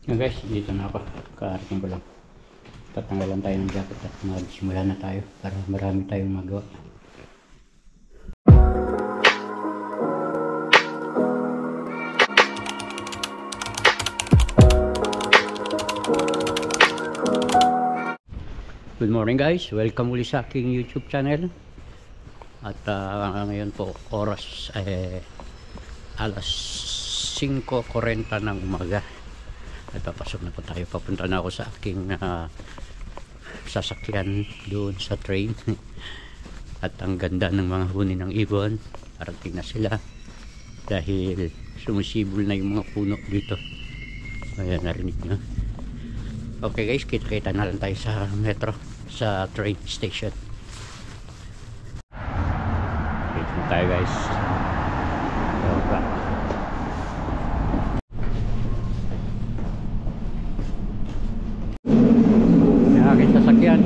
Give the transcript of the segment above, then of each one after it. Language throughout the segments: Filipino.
Yan guys, dito na ako. Kaarating ko lang. Tatanggalan tayo ng jacket at magsimula na tayo para marami tayong magawa. Good morning guys, welcome uli sa aking YouTube channel. At ngayon po oras alas 5:40 ng umaga. At papasok na po tayo, papunta na ako sa aking sasakyan doon sa train. At ang ganda ng mga huni ng ibon, parating na sila dahil sumusibol na yung mga puno dito. Ayan, narinig nyo. Okay guys, kita-kita na lang tayo sa metro, sa train station. Dito na tayo guys. Yung aking sasakyan.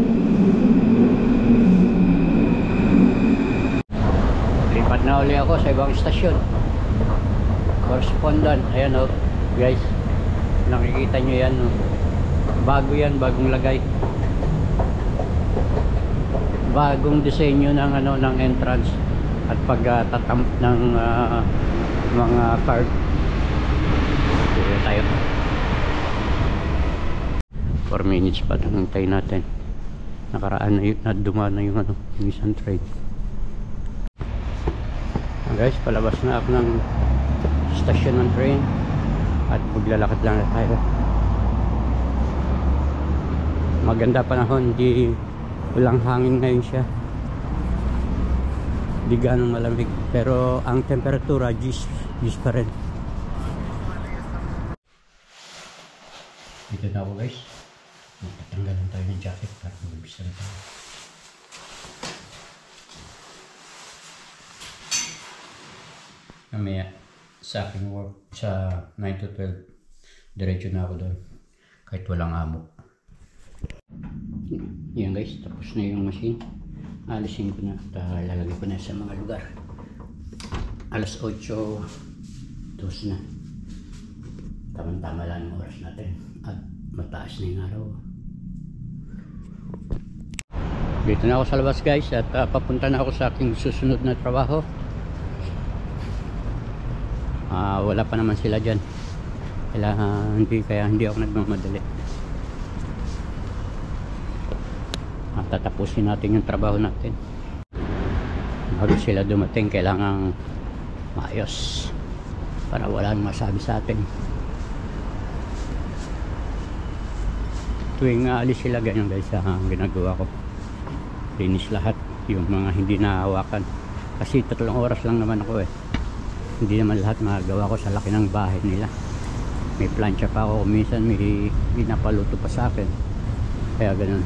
Lipat na uli ako sa ibang istasyon. Correspondent, ayan o guys, nakikita nyo yan o. Bago yan, bagong lagay, bagong disenyo ng ng entrance at pagtatamp ng mga card. Dito tayo. 4 minutes pa lang hintay natin. Nakaraan na yun, dumaan na yung yung isang train. Guys, palabas na ako ng station ng train at maglalakad lang na tayo. Maganda panahon, hindi walang hangin ngayon siya, hindi ganong malamig, pero ang temperatura G's pa rin. Dito na ako guys, magtatanggalan tayo ng jacket para mag-umpisa na tayo. Mamaya sa aking work sa 9 to 12 diretso na ako doon kahit walang amo. Yan guys, tapos na yung machine. Alisin ko na at lalagay ko na sa mga lugar. Alas 8:02 na. Tama-tama lang yung oras natin at mataas na yung araw. Dito na ako sa labas guys at papunta na ako sa aking susunod na trabaho. Wala pa naman sila dyan. Kaya hindi ako nagmamadali. Tatapusin natin yung trabaho natin. Bago sila dumating, kailangan maayos para walang masabi sa atin. Tuwing alis sila, ganyan guys ang ginagawa ko. Linis lahat yung mga hindi nahawakan kasi 3 oras lang naman ako Hindi naman lahat magagawa ko sa laki ng bahay nila. May plancha pa ako, minsan may pinapaluto pa sa akin, kaya ganun.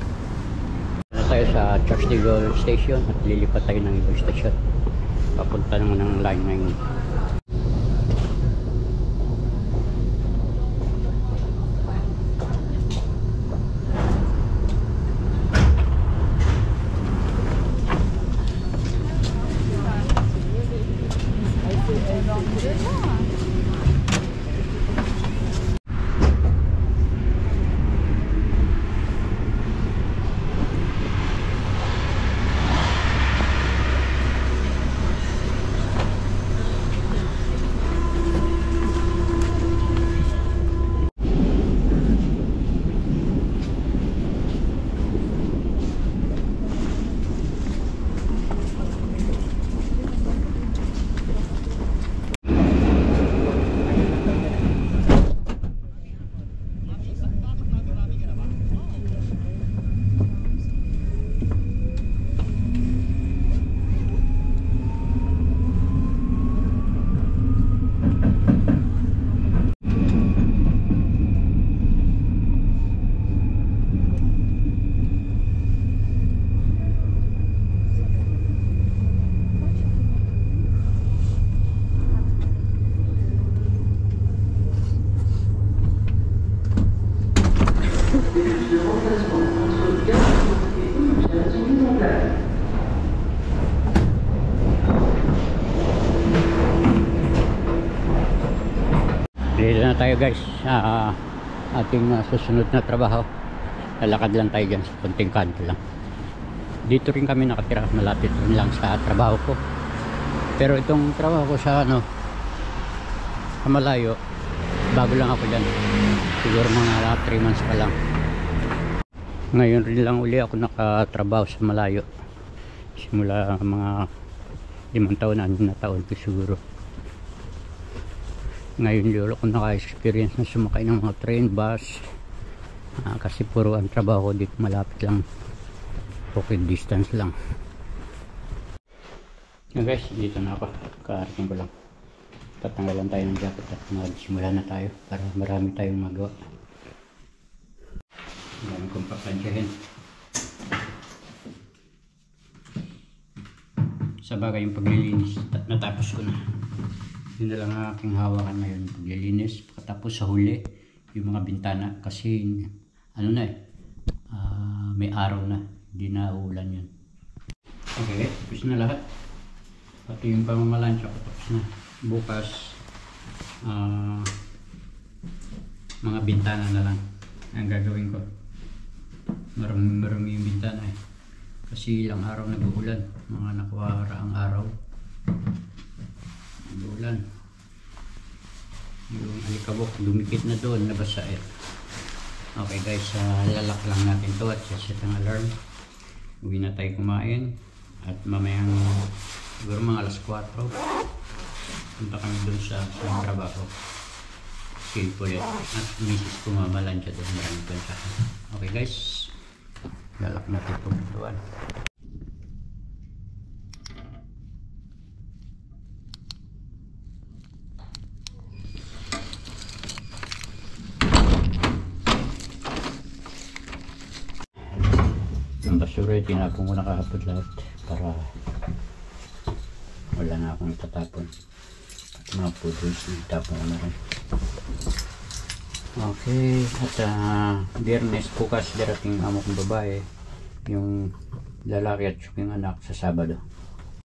Tayo sa Church de Gaulle Station at lilipat tayo ng ibang station papunta naman ng line 9. Dito na tayo guys. ating susunod na trabaho. Lalakad lang tayo dyan sa konting kanto lang. Dito rin kami nakatira, malapit rin lang sa trabaho ko. Pero itong trabaho ko sa sa malayo, bago lang ako dyan. Siguro mga 3 months pa lang. Ngayon rin lang uli ako nakatrabaho sa malayo. Simula mga 5 taon na, 6 na taon ko siguro. Ngayon lalo ko naka-experience na sumakay ng mga train, bus. Kasi puro ang trabaho ko dito malapit lang. Okay, distance lang. Guys, dito na ako. Kaarating ko lang. Tatanggalan tayo ng jacket at magsimula na tayo para marami tayong magawa. Marami kong papansyahin. Sa bagay yung paglilinis, natapos ko na. Yun na lang ang aking hawakan ngayon, paglilinis. Pagkatapos sa huli, yung mga bintana. Kasi ano na may araw na, hindi na uulan yun. Okay, tapos na lahat. Pati yung pamamalansya ko tapos na. Bukas mga bintana na lang ang gagawin ko. Marami yung bintana eh. Kasi ilang araw nag-uulan, mga nakawaraang araw nag-uulan. Yung alikabok dumikit na doon, nabasa eh. Okay guys, lalak lang natin to at set ang alarm. Uwi na tayo kumain at mamayang siguro mga alas 4 punta kami doon sa trabaho. Skill ulit at misis ko mamalansya doon, maraming plansahan. Okay guys, lalak natin itong pintuan. Ang basura tinapon ko na kahapon lahat para wala na akong itatapon. At mga pudros itapon ko na rin. Okay, at Biyernes bukas darating amo kong babae, yung lalaki at yung anak sa Sabado.